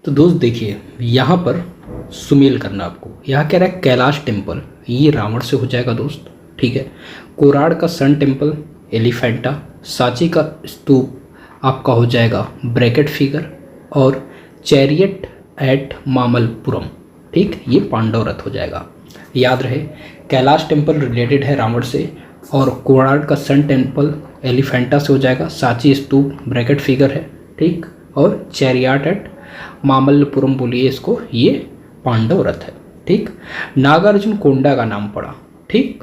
तो दोस्त देखिए, यहाँ पर सुमेल करना आपको। यहाँ कह रहा है कैलाश टेम्पल, ये रावण से हो जाएगा दोस्त, ठीक है। कोराड़ का सन टेम्पल एलिफेंटा, सांची का स्तूप आपका हो जाएगा ब्रैकेट फिगर, और चैरियट एट मामल्लपुरम, ठीक, ये पांडव रथ हो जाएगा। याद रहे, कैलाश टेम्पल रिलेटेड है रावण से, और कोराड़ का सन टेम्पल एलिफेंटा से हो जाएगा, सांची स्तूप ब्रैकेट फिगर है, ठीक, और चैरियट एट मामल्लपुरम बोलिए इसको, ये पांडव रथ है, ठीक। नागार्जुन कोंडा का नाम पड़ा, ठीक,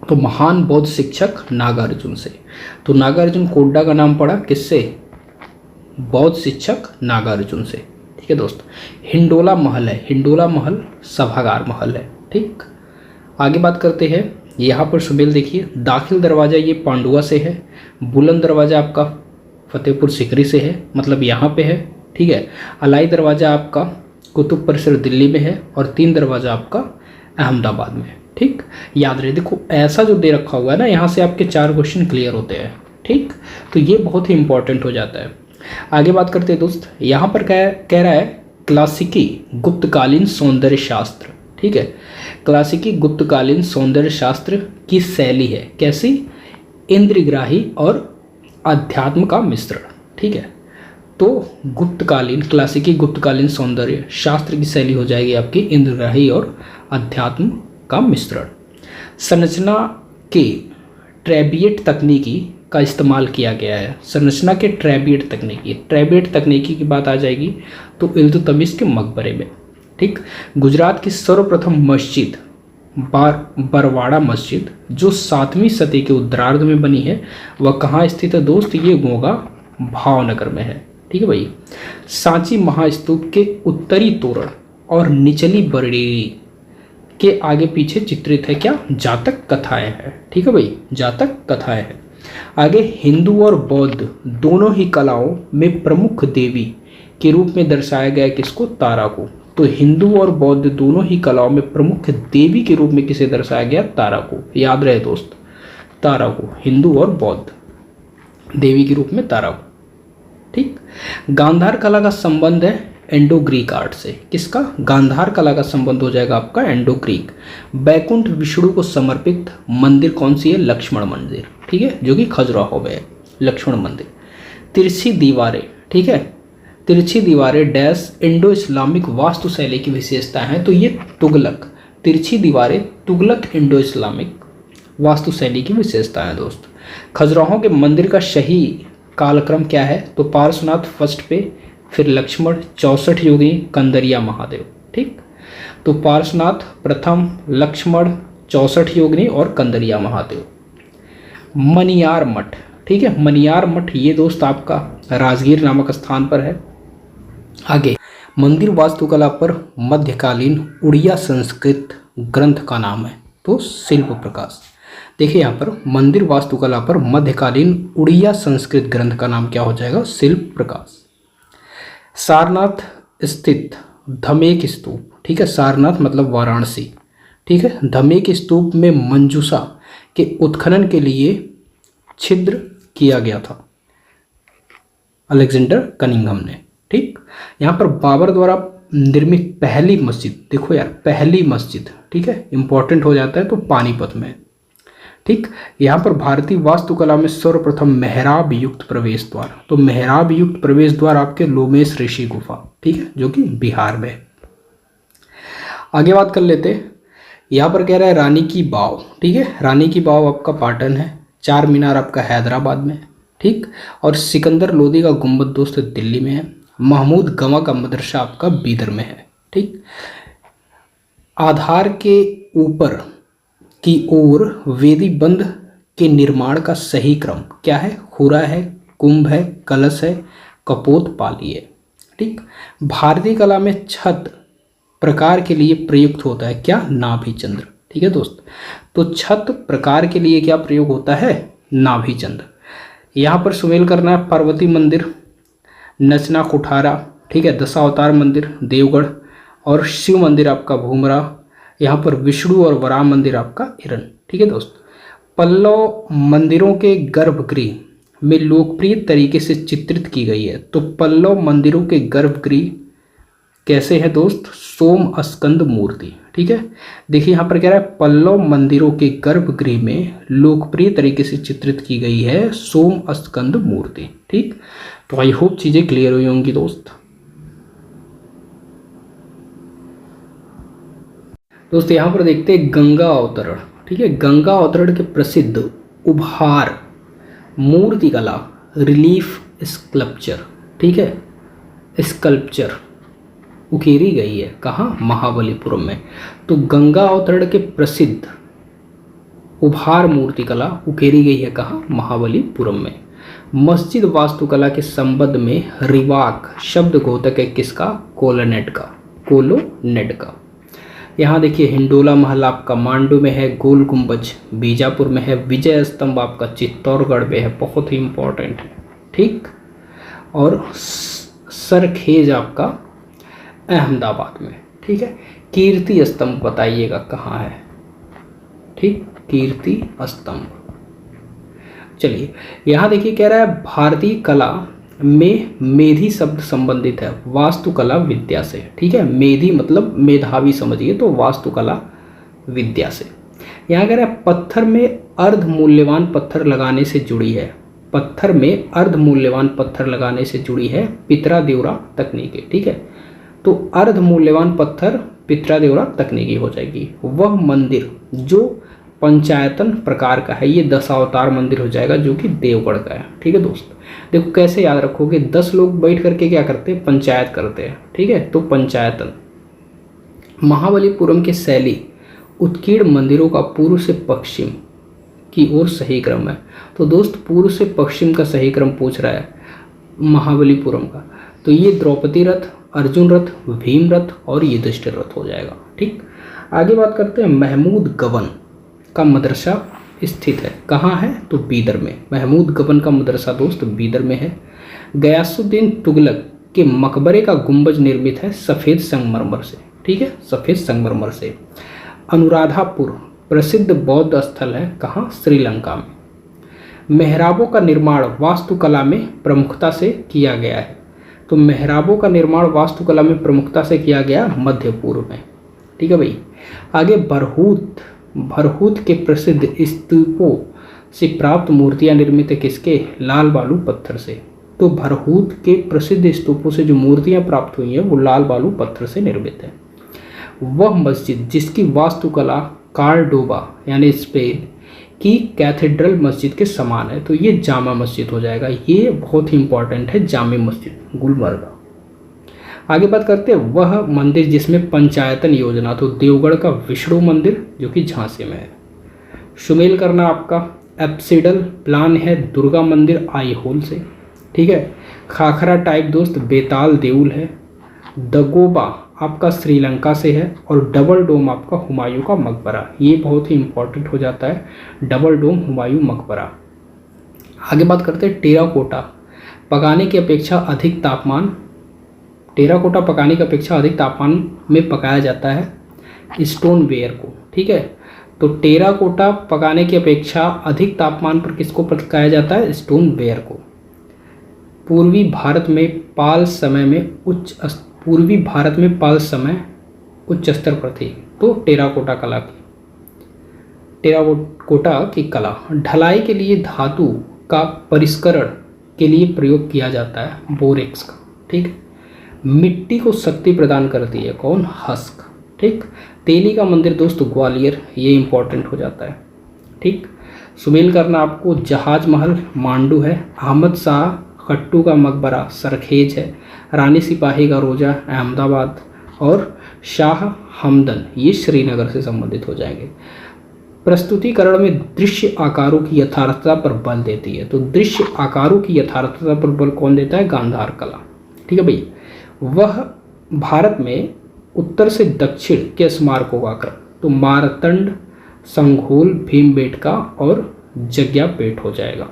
तो महान बौद्ध शिक्षक नागार्जुन से। तो नागार्जुन कोंडा का नाम पड़ा किससे? बौद्ध शिक्षक नागार्जुन से, ठीक है दोस्त। हिंडोला महल है, हिंडोला महल सभागार महल है, ठीक। आगे बात करते हैं, यहाँ पर सुमेल देखिए, दाखिल दरवाज़ा ये पांडुआ से है, बुलंद दरवाज़ा आपका फतेहपुर सिकरी से है, मतलब यहाँ पे है, ठीक है। अलाई दरवाज़ा आपका कुतुब परिसर दिल्ली में है, और 3 दरवाज़ा आपका अहमदाबाद में है, ठीक। याद रहे, देखो ऐसा जो दे रखा हुआ है ना, यहाँ से आपके 4 क्वेश्चन क्लियर होते हैं, ठीक। तो ये बहुत ही इंपॉर्टेंट हो जाता है। आगे बात करते हैं दोस्त, यहाँ पर कह रहा है क्लासिकी गुप्तकालीन सौंदर्य शास्त्र, ठीक है। क्लासिकी गुप्तकालीन सौंदर्य शास्त्र की शैली है कैसी? इंद्रग्राही और अध्यात्म का मिश्रण, ठीक है। तो गुप्तकालीन, क्लासिकी गुप्तकालीन सौंदर्य शास्त्र की शैली हो जाएगी आपकी इंद्रग्राही और अध्यात्म का मिश्रण। संरचना के ट्रेबिएट तकनीकी का इस्तेमाल किया गया है। संरचना के ट्रेबिएट तकनीकी की बात आ जाएगी तो इल्तुतमिश के मकबरे में, ठीक। गुजरात की सर्वप्रथम मस्जिद बरवाड़ा मस्जिद जो 7वीं सदी के उत्तरार्ध में बनी है, वह कहाँ स्थित है दोस्त? ये गोगा भावनगर में है, ठीक है भाई। सांची महास्तूप के उत्तरी तोरण और निचली बरेली के आगे पीछे चित्रित है क्या? जातक कथाएं हैं, ठीक है भाई, जातक कथाएं हैं। आगे हिंदू और बौद्ध दोनों ही कलाओं में प्रमुख देवी के रूप में दर्शाया गया किसको? तारा को। तो हिंदू और बौद्ध दोनों ही कलाओं में प्रमुख देवी के रूप में किसे दर्शाया गया? तारा को। याद रहे दोस्त, तारा को, हिंदू और बौद्ध देवी के रूप में तारा को, ठीक। गांधार कला का संबंध है इंडो ग्रीक आर्ट से। किसका? गांधार कला का संबंध हो जाएगा आपका इंडो ग्रीक। बैकुंठ विष्णु को समर्पित मंदिर कौन सी है? लक्ष्मण मंदिर, ठीक है, जो कि खजुराहो में है, लक्ष्मण मंदिर। तिरछी दीवारें, ठीक है, तिरछी दीवारें डैश इंडो इस्लामिक वास्तुशैली की विशेषता है। तो ये तुगलक, तिरछी दीवारें तुगलक इंडो इस्लामिक वास्तुशैली की विशेषता है दोस्त। खजुराहो के मंदिर का सही कालक्रम क्या है? तो पार्श्वनाथ फर्स्ट पे, फिर लक्ष्मण, 64 योगी, कंदरिया महादेव, ठीक। तो पार्श्वनाथ प्रथम, लक्ष्मण, 64 योगिनी और कंदरिया महादेव। मनियार मठ, ठीक है, मनियार मठ ये दोस्त आपका राजगीर नामक स्थान पर है। आगे मंदिर वास्तुकला पर मध्यकालीन उड़िया संस्कृत ग्रंथ का नाम है तो शिल्प प्रकाश। देखिए यहाँ पर मंदिर वास्तुकला पर मध्यकालीन उड़िया संस्कृत ग्रंथ का नाम क्या हो जाएगा? शिल्प प्रकाश। सारनाथ स्थित धमेक स्तूप, ठीक है, सारनाथ मतलब वाराणसी, ठीक है। धमेक स्तूप में मंजूषा के उत्खनन के लिए छिद्र किया गया था अलेक्जेंडर कनिंघम ने, ठीक। यहाँ पर बाबर द्वारा निर्मित पहली मस्जिद, देखो यार पहली मस्जिद, ठीक है, इंपॉर्टेंट हो जाता है तो पानीपत में, ठीक। यहाँ पर भारतीय वास्तुकला में सर्वप्रथम मेहराब युक्त प्रवेश द्वार, तो मेहराब युक्त प्रवेश द्वार आपके लोमेश ऋषि गुफा, ठीक है, जो कि बिहार में है। आगे बात कर लेते हैं, यहाँ पर कह रहा है रानी की बाव, ठीक है, रानी की बाव आपका पाटन है। चार मीनार आपका हैदराबाद में, ठीक। और सिकंदर लोदी का गुंबद दोस्त दिल्ली में है। महमूद गवा का मदरसा आपका बीदर में है, ठीक। आधार के ऊपर की ओर वेदी बंद के निर्माण का सही क्रम क्या है? खुरा है, कुंभ है, कलश है, कपोत पाली है, ठीक। भारतीय कला में छत प्रकार के लिए प्रयुक्त होता है क्या? नाभि चंद्र, ठीक है दोस्त। तो छत प्रकार के लिए क्या प्रयोग होता है? नाभि चंद्र। यहाँ पर सुमेल करना है पार्वती मंदिर, नचना कुठारा, ठीक है, दशावतार मंदिर देवगढ़, और शिव मंदिर आपका भूमरा। यहाँ पर विष्णु और वराह मंदिर आपका इरन, ठीक है दोस्त। पल्लव मंदिरों के गर्भगृह में लोकप्रिय तरीके से चित्रित की गई है। तो पल्लव मंदिरों के गर्भगृह कैसे है दोस्त, सोम स्कंद मूर्ति। ठीक है, देखिए यहाँ पर कह रहा है पल्लव मंदिरों के गर्भगृह में लोकप्रिय तरीके से चित्रित की गई है सोम स्कंद मूर्ति। ठीक, तो आई होप चीजें क्लियर हुई होंगी दोस्त। यहाँ पर देखते हैं गंगा अवतरण। ठीक है, गंगा अवतरण के प्रसिद्ध उभार मूर्तिकला रिलीफ स्कल्पचर, ठीक है, स्कल्पचर उकेरी गई है कहाँ, महाबलीपुरम में। तो गंगा अवतरण के प्रसिद्ध उभार मूर्तिकला उकेरी गई है कहाँ, महाबलीपुरम में। मस्जिद वास्तुकला के संबंध में रिवाक शब्द घोतक है किसका, कोलोनेट का, कोलोनेट का। यहाँ देखिए हिंडोला महल आपका मांडू में है, गोल गुंबज बीजापुर में है, विजय स्तंभ आपका चित्तौड़गढ़ में है, बहुत ही इंपॉर्टेंट है। ठीक, और सरखेज आपका अहमदाबाद में। ठीक है, कीर्ति स्तंभ बताइएगा कहाँ है। ठीक, कीर्ति स्तंभ। चलिए यहाँ देखिए कह रहा है भारतीय कला में मेधी शब्द संबंधित है वास्तुकला विद्या से। ठीक है, मेधी मतलब मेधावी समझिए, तो वास्तुकला विद्या से। यहाँ कह रहा है पत्थर में अर्ध मूल्यवान पत्थर लगाने से जुड़ी है, पत्थर में अर्ध मूल्यवान पत्थर लगाने से जुड़ी है पितरा देवरा तकनीकी। ठीक है, तो अर्ध मूल्यवान पत्थर पितरा देवरा तकनीकी हो जाएगी। वह मंदिर जो पंचायतन प्रकार का है, ये 10 अवतार मंदिर हो जाएगा जो कि देवगढ़ का है। ठीक है दोस्त, देखो कैसे याद रखोगे, 10 लोग बैठ करके क्या करते हैं, पंचायत करते हैं। ठीक है, तो पंचायतन। महाबलीपुरम के शैली उत्कीर्ण मंदिरों का पूर्व से पश्चिम की ओर सही क्रम है। तो दोस्त पूर्व से पश्चिम का सही क्रम पूछ रहा है महाबलीपुरम का, तो ये द्रौपदी रथ, अर्जुन रथ, भीम रथ और युधिष्ठिर रथ हो जाएगा। ठीक, आगे बात करते हैं महमूद गबन का मदरसा स्थित है कहाँ है, तो बीदर में। महमूद गबन का मदरसा दोस्त बीदर में है। गयासुद्दीन तुगलक के मकबरे का गुंबज निर्मित है सफ़ेद संगमरमर से। ठीक है, सफ़ेद संगमरमर से। अनुराधापुर प्रसिद्ध बौद्ध स्थल है कहाँ, श्रीलंका में। मेहराबों का निर्माण वास्तुकला में प्रमुखता से किया गया है, तो मेहराबों का निर्माण वास्तुकला में प्रमुखता से किया गया मध्य पूर्व में। ठीक है भाई, आगे भरहूत के प्रसिद्ध स्तूपों से प्राप्त मूर्तियां निर्मित है किसके, लाल बालू पत्थर से। तो भरहूत के प्रसिद्ध स्तूपों से जो मूर्तियां प्राप्त हुई हैं वो लाल बालू पत्थर से निर्मित है। वह मस्जिद जिसकी वास्तुकला कार्डोबा यानी स्पेन की कैथेड्रल मस्जिद के समान है, तो ये जामा मस्जिद हो जाएगा। ये बहुत ही इंपॉर्टेंट है, जामा मस्जिद गुलबर्गा। आगे बात करते हैं वह मंदिर जिसमें पंचायतन योजना, तो देवगढ़ का विष्णु मंदिर जो कि झांसी में है। सुमेल करना आपका एप्सिडल प्लान है दुर्गा मंदिर आई होल से। ठीक है, खाखरा टाइप दोस्त बेताल देउल है। दगोबा आपका श्रीलंका से है, और डबल डोम आपका हुमायूं का मकबरा, ये बहुत ही इंपॉर्टेंट हो जाता है, डबल डोम हुमायूं मकबरा। आगे बात करते हैं टेराकोटा पकाने की अपेक्षा अधिक तापमान, टेराकोटा पकाने की अपेक्षा अधिक तापमान में पकाया जाता है स्टोन वेयर को। ठीक है, तो टेराकोटा पकाने की अपेक्षा अधिक तापमान पर किसको पकाया जाता है, स्टोन वेयर को। पूर्वी भारत में पाल समय उच्च स्तर पर थी, तो टेराकोटा की कला। ढलाई के लिए धातु का परिष्करण के लिए प्रयोग किया जाता है बोरेक्स का। ठीक है, मिट्टी को शक्ति प्रदान करती है कौन, हस्क। ठीक, तेली का मंदिर दोस्त ग्वालियर, ये इंपॉर्टेंट हो जाता है। ठीक, सुमेल करना आपको जहाज महल मांडू है, अहमद शाह खट्टू का मकबरा सरखेज है, रानी सिपाही का रोजा अहमदाबाद, और शाह हमदन ये श्रीनगर से संबंधित हो जाएंगे। प्रस्तुतिकरण में दृश्य आकारों की यथार्थता पर बल देती है, तो दृश्य आकारों की यथार्थता पर बल कौन देता है, गांधार कला। ठीक है भाई, वह भारत में उत्तर से दक्षिण के स्मारकों का क्रम, तो मारतंड, संघोल, भीमबेटका और जग्यापेट हो जाएगा।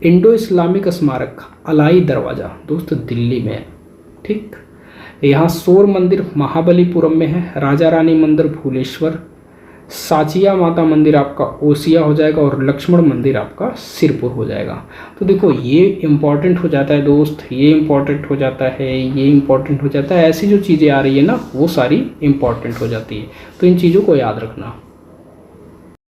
इंडो इस्लामिक स्मारक अलाई दरवाज़ा दोस्त दिल्ली में है। ठीक, यहाँ शोर मंदिर महाबलीपुरम में है, राजा रानी मंदिर भुवनेश्वर, साचिया माता मंदिर आपका ओसिया हो जाएगा और लक्ष्मण मंदिर आपका सिरपुर हो जाएगा। तो देखो ये इम्पॉर्टेंट हो जाता है दोस्त, ये इम्पॉर्टेंट हो जाता है, ये इम्पॉर्टेंट हो जाता है, ऐसी जो चीज़ें आ रही है ना वो सारी इम्पॉर्टेंट हो जाती है। तो इन चीज़ों को याद रखना।